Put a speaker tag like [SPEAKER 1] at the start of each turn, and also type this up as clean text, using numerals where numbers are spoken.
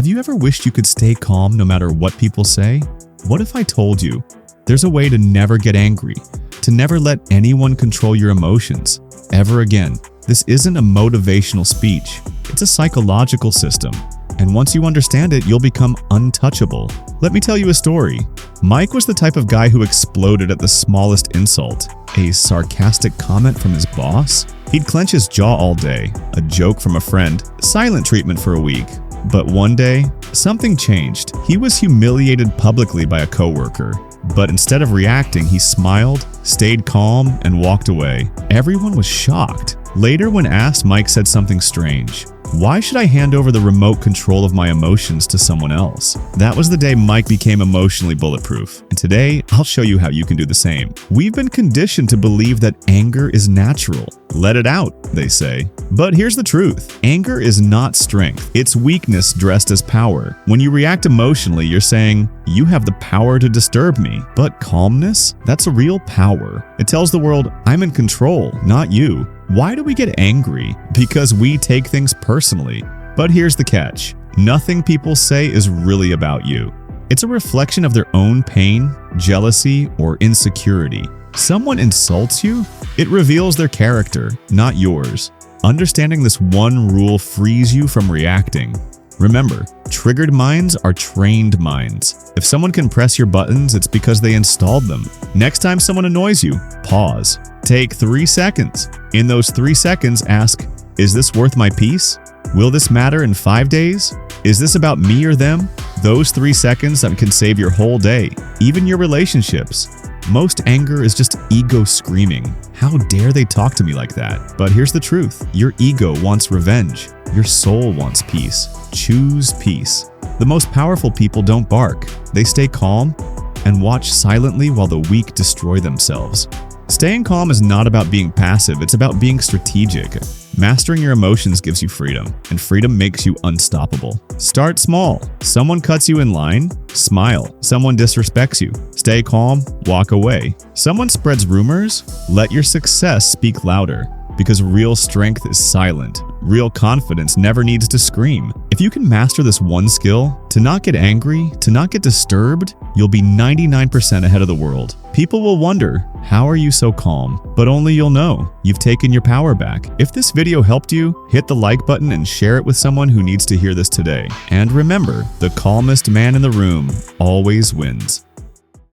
[SPEAKER 1] Have you ever wished you could stay calm no matter what people say? What if I told you there's a way to never get angry, to never let anyone control your emotions ever again? This isn't a motivational speech. It's a psychological system. And once you understand it, you'll become untouchable. Let me tell you a story. Mike was the type of guy who exploded at the smallest insult. A sarcastic comment from his boss? He'd clench his jaw all day. A joke from a friend. Silent treatment for a week. But one day, something changed. He was humiliated publicly by a coworker. But instead of reacting, he smiled, stayed calm, and walked away. Everyone was shocked. Later, when asked, Mike said something strange. Why should I hand over the remote control of my emotions to someone else? That was the day Mike became emotionally bulletproof. And today, I'll show you how you can do the same. We've been conditioned to believe that anger is natural. Let it out, they say. But here's the truth. Anger is not strength. It's weakness dressed as power. When you react emotionally, you're saying, you have the power to disturb me. But calmness? That's a real power. It tells the world, I'm in control, not you. Why do we get angry? Because we take things personally. But here's the catch. Nothing people say is really about you. It's a reflection of their own pain, jealousy, or insecurity. Someone insults you? It reveals their character, not yours. Understanding this one rule frees you from reacting. Remember, triggered minds are trained minds. If someone can press your buttons, it's because they installed them. Next time someone annoys you, pause. Take 3 seconds. In those 3 seconds, ask, is this worth my peace? Will this matter in 5 days? Is this about me or them? Those 3 seconds that can save your whole day, even your relationships. Most anger is just ego screaming. How dare they talk to me like that? But here's the truth. Your ego wants revenge. Your soul wants peace. Choose peace. The most powerful people don't bark. They stay calm and watch silently while the weak destroy themselves. Staying calm is not about being passive, it's about being strategic. Mastering your emotions gives you freedom, and freedom makes you unstoppable. Start small. Someone cuts you in line? Smile. Someone disrespects you? Stay calm, walk away. Someone spreads rumors? Let your success speak louder. Because real strength is silent. Real confidence never needs to scream. If you can master this one skill, to not get angry, to not get disturbed, you'll be 99% ahead of the world. People will wonder, how are you so calm? But only you'll know. You've taken your power back. If this video helped you, hit the like button and share it with someone who needs to hear this today. And remember, the calmest man in the room always wins.